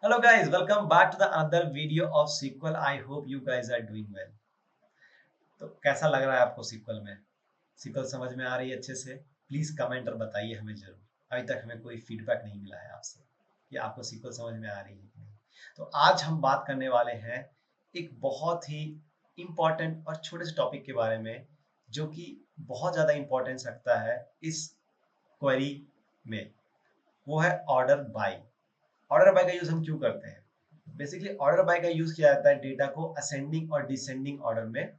Hello guys, welcome back to the another video of sequel. I hope you guys are doing well. तो कैसा लग रहा है आपको सीक्वल में? सीक्वल समझ में आ रही है अच्छे से? प्लीज कमेंट और बताइए हमें जरूर। अभी तक हमें कोई फीडबैक नहीं मिला है आपसे कि आपको सीक्वल समझ में आ रही है कि नहीं। तो आज हम बात करने वाले हैं एक बहुत ही इम्पोर्टेंट और छोटे से टॉपिक के बारे में जो कि बहुत ज़्यादा इम्पोर्टेंस रखता है इस क्वेरी में। वो है ऑर्डर बाय। ऑर्डर बाय का यूज हम क्यों करते हैं? बेसिकली ऑर्डर बाय का यूज किया जाता है डेटा को असेंडिंग और डिसेंडिंग ऑर्डर में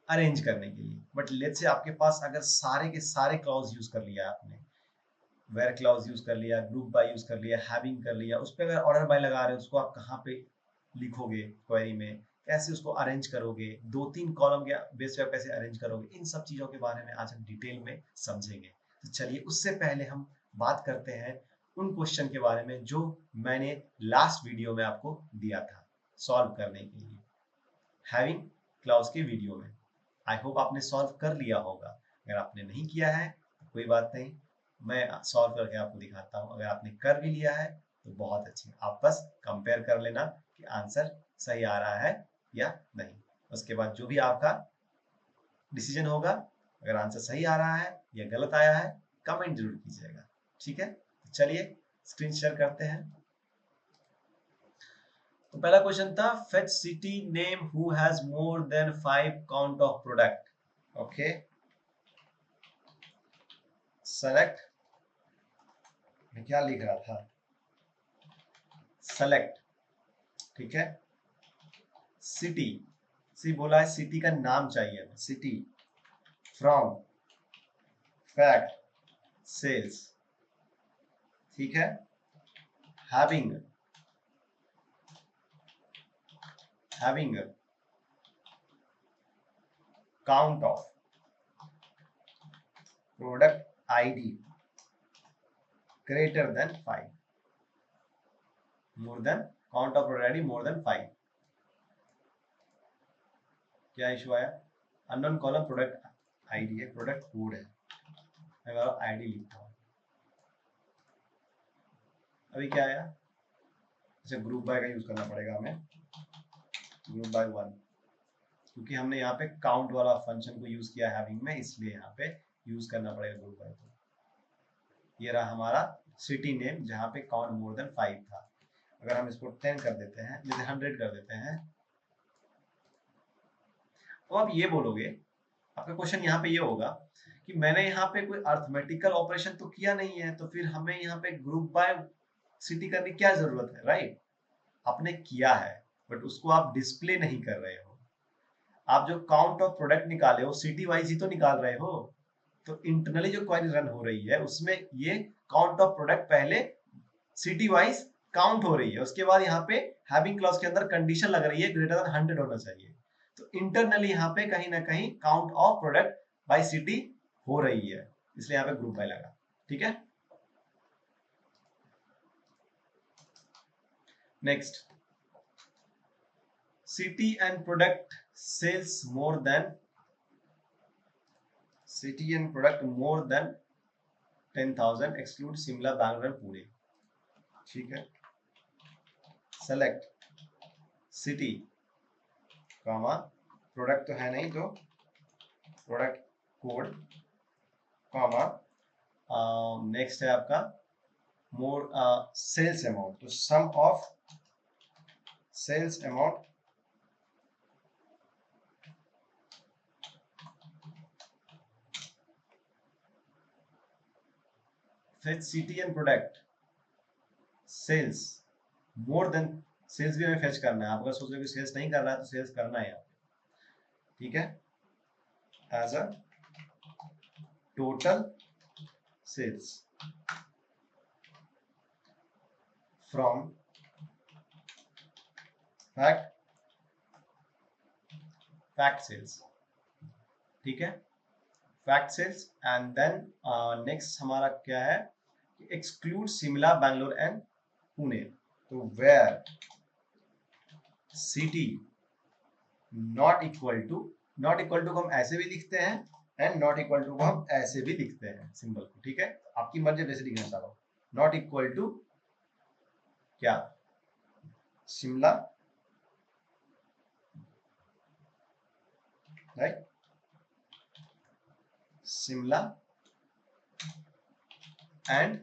अरेंज करने के लिए। बट लेट्स से आपके पास अगर सारे के सारे क्लॉज यूज कर लिया आपने, वेयर क्लॉज यूज कर लिया, ग्रुप बाय यूज कर लिया, हैविंग कर लिया, उस पर अगर ऑर्डर बाय लगा रहे हो उसको आप कहाँ पे लिखोगे क्वेरी में, कैसे उसको अरेंज करोगे, दो तीन कॉलम के बेस पे कैसे अरेंज करोगे, इन सब चीजों के बारे में आज हम डिटेल में समझेंगे। तो चलिए उससे पहले हम बात करते हैं उन क्वेश्चन के बारे में जो मैंने लास्ट वीडियो में आपको दिया था सॉल्व करने के लिए, हैविंग क्लाउज के वीडियो में। आई होप आपने सॉल्व कर लिया होगा। अगर आपने नहीं किया है तो कोई बात नहीं, मैं सॉल्व करके आपको दिखाता हूँ। अगर आपने कर भी लिया है तो बहुत अच्छी, आप बस कंपेयर कर लेना कि आंसर सही आ रहा है या नहीं। उसके बाद जो भी आपका डिसीजन होगा, अगर आंसर सही आ रहा है या गलत आया है, कमेंट जरूर कीजिएगा। ठीक है, तो चलिए स्क्रीन शेयर करते हैं। तो पहला क्वेश्चन था fetch city name who has more than 5 count of product. Okay, select, मैं क्या लिख रहा था, सेलेक्ट। ठीक है, सिटी, सी बोला है सिटी का नाम चाहिए, सिटी फ्रॉम फैक्ट सेल्स। ठीक है, having, having count of product ID greater than 5, more than count of product ID more than 5। क्या इशू आया? अननोन कॉलम प्रोडक्ट आईडी है, प्रोडक्ट कोड है, मैं आईडी लिखता हूँ। अभी क्या आया? अच्छा, ग्रुप बाय का यूज करना पड़ेगा हमें, ग्रुप बाय 1, क्योंकि हमने यहाँ पे काउंट वाला फंक्शन को यूज किया हैविंग में, इसलिए यहाँ पे यूज करना पड़ेगा ग्रुप बाय को। ये रहा हमारा सिटी नेम जहाँ पे काउंट मोर देन 5 था। अगर हम इसको 10 कर देते हैं, जैसे 100 कर देते हैं, तो आप ये बोलोगे, आपका क्वेश्चन यहाँ पे ये होगा कि मैंने यहाँ पे कोई अर्थमेटिकल ऑपरेशन तो किया नहीं है, तो फिर हमें यहाँ पे ग्रुप बाय सिटी करने की क्या जरूरत है, राइट? आपने किया है बट उसको आप डिस्प्ले नहीं कर रहे हो। आप जो काउंट ऑफ प्रोडक्ट निकाले हो सिटी वाइज ही तो निकाल रहे हो। तो इंटरनली जो क्वेरी रन हो रही है उसमें ये काउंट ऑफ प्रोडक्ट पहले सिटी वाइज काउंट हो रही है, उसके बाद यहाँ पे हैविंग क्लॉज के अंदर कंडीशन लग रही है ग्रेटर देन 100 होना चाहिए। तो इंटरनली यहाँ पे कहीं ना कहीं count of product by city हो रही है, इसलिए यहाँ पे ग्रुप बाय लगा। ठीक है, next, city and product sales more than, city and product more than 10,000 exclude Shimla Bangalore and Pune. ठीक है, सेलेक्ट सिटी कॉमा, प्रोडक्ट तो है नहीं तो प्रोडक्ट कोड कॉमा, नेक्स्ट है आपका मोर सेल्स अमाउंट, तो सम ऑफ सेल्स अमाउंट फिर city and product sales more than, sales भी हमें फेच करना है। आप अगर सोच रहे हो कि सेल्स नहीं कर रहा है तो सेल्स करना है यहाँ पे। ठीक है, as a total sales from fact, fact sales. ठीक है, fact sales and then next हमारा क्या है, एक्सक्लूड शिमला बैंगलोर एंड पुणे। तो where city not equal to, not equal to को हम ऐसे भी लिखते हैं एंड नॉट इक्वल टू को हम ऐसे भी लिखते हैं सिंबल को। ठीक है, आपकी मर्जी जैसे लिखना चाहो। नॉट इक्वल टू क्या, Shimla, right, Shimla and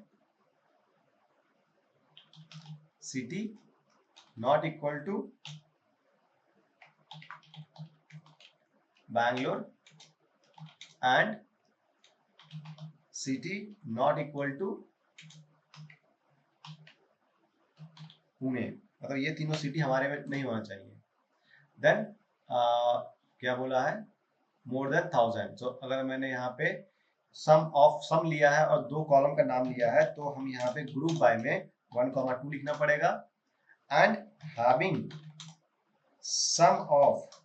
city not equal to Bangalore and city not equal to Pune, मतलब ये तीनों सिटी हमारे में नहीं होना चाहिए। देन क्या बोला है, मोर देन 1000। तो अगर मैंने यहाँ पे सम लिया है और 2 कॉलम का नाम लिया है, तो हम यहाँ पे ग्रुप बाय में 1,2 लिखना पड़ेगा। And having sum of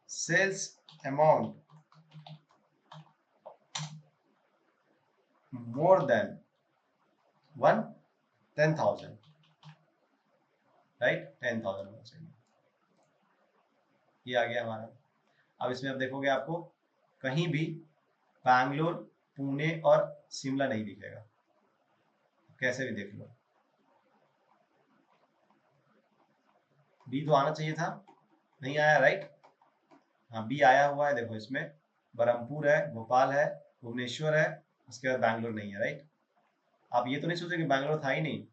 sales amount more than 10,000, right, 10,000 होना चाहिए। ये आ गया हमारा। अब इसमें अब देखोगे आपको कहीं भी बैंगलोर, पुणे और शिमला नहीं दिखेगा, कैसे भी देख लो। बी तो आना चाहिए था, नहीं आया, राइट। हाँ, बी आया हुआ है, देखो इसमें बरहमपुर है, भोपाल है, भुवनेश्वर है, उसके बाद बैंगलोर नहीं है, राइट। आप ये तो नहीं सोचे कि बैंगलोर था ही नहीं,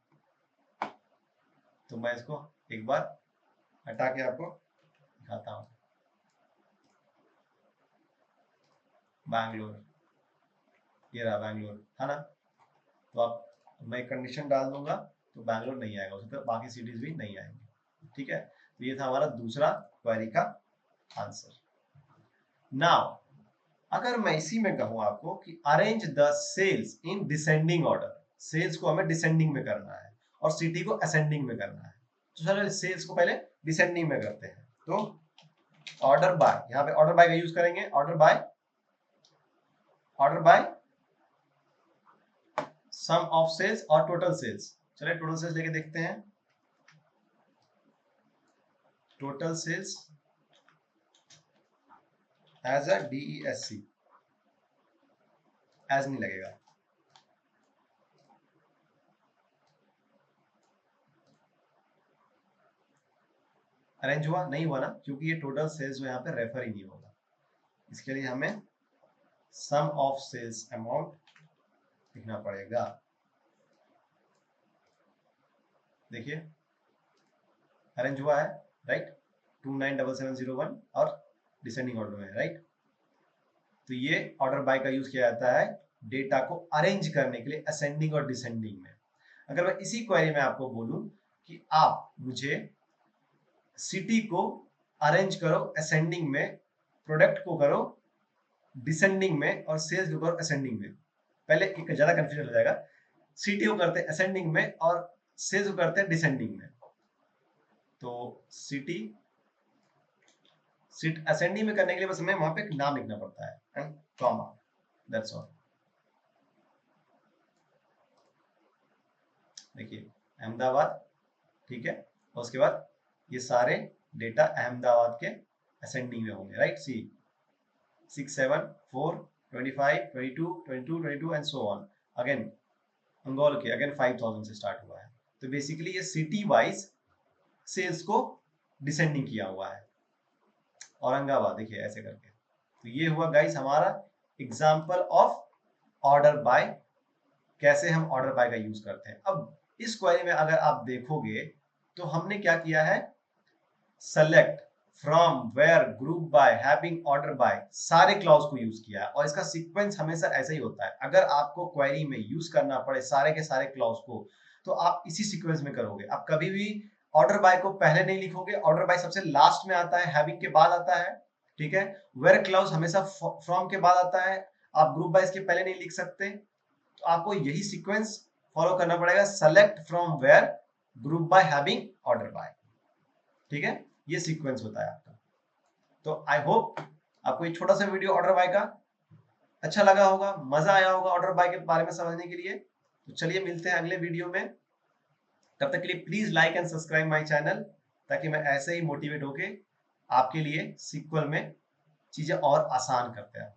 तो मैं इसको एक बार हटा के आपको दिखाता हूँ। बैंगलोर, ये रहा बैंगलोर, था ना। तो आप, मैं एक कंडीशन डाल दूंगा तो बैंगलोर नहीं आएगा, उसमें तो बाकी सिटीज भी नहीं आएंगी, ठीक है। तो ये था हमारा दूसरा क्वेरी का आंसर। नाउ अगर मैं इसी में कहूं आपको कि arrange the sales in descending order, sales को हमें डिसेंडिंग में करना है और सिटी को असेंडिंग में करना है, तो चलो सेल्स को पहले डिसेंडिंग में करते हैं। तो ऑर्डर बाय, यहाँ पे ऑर्डर बाय का यूज करेंगे, order by sum of sales और टोटल सेल्स। चलिए टोटल सेल्स लेके देखते हैं। Total sales as a DESC, as नहीं लगेगा, अरेंज हुआ नहीं हुआ ना, क्योंकि ये टोटल सेल्स जो यहाँ पे रेफर ही नहीं होगा। इसके लिए हमें सम ऑफ सेल्स अमाउंट लिखना पड़ेगा। देखिए अरेंज हुआ है, राइट, 297701 और डिसेंडिंग ऑर्डर में है, राइट। तो ये ऑर्डर बाय का यूज किया जाता है डेटा को अरेंज करने के लिए असेंडिंग और डिसेंडिंग में। अगर मैं इसी क्वेरी में आपको बोलूं कि आप मुझे सिटी को अरेंज करो असेंडिंग में, प्रोडक्ट को करो डिसेंडिंग में और सेल्स को करो असेंडिंग में, पहले एक ज्यादा कंफ्यूजन हो जाएगा। सिटी को करते हैं असेंडिंग में और सेल्स को करते हैं डिसेंडिंग में। तो सिटी असेंडिंग में करने के लिए बस हमें वहां पे एक नाम लिखना पड़ता है एंड कॉमा, दैट्स ऑल। देखिए अहमदाबाद, ठीक है, और उसके बाद ये सारे डेटा अहमदाबाद के असेंडिंग में होंगे, right. See 6 7 4 25 22 22 22 and so on. Again अंगोल के अगेन 5000 से स्टार्ट हुआ है। तो बेसिकली ये सिटी वाइज सेल्स को डिसेंडिंग किया हुआ है। औरंगाबाद देखिए ऐसे करके। तो ये हुआ गाइस हमारा एग्जाम्पल ऑफ ऑर्डर बाय, कैसे हम ऑर्डर बाय का यूज करते हैं। अब इस क्वेरी में अगर आप देखोगे तो हमने क्या किया है, select from where group by having order by, सारे क्लॉज को यूज किया है और इसका सीक्वेंस हमेशा ऐसा ही होता है। अगर आपको क्वेरी में यूज करना पड़े सारे के सारे क्लॉज को तो आप इसी सीक्वेंस में करोगे। आप कभी भी ऑर्डर बाय को पहले नहीं लिखोगे, ऑर्डर बाय सबसे लास्ट में आता है, हैविंग के बाद आता है, ठीक है। वेयर क्लॉज हमेशा फ्रॉम के बाद आता है, आप ग्रुप बाय इसके पहले नहीं लिख सकते। तो आपको यही सीक्वेंस फॉलो करना पड़ेगा, select from where group by having order by, ठीक है। ये सीक्वेंस होता है आपका। तो आई होप आपको ये छोटा सा वीडियो ऑर्डर बाय का अच्छा लगा होगा, मजा आया होगा ऑर्डर बाय के बारे में समझने के लिए। तो चलिए मिलते हैं अगले वीडियो में, तब तक के लिए please like and subscribe my channel, ताकि मैं ऐसे ही मोटिवेट होके आपके लिए सीक्वल में चीजें और आसान करते हैं।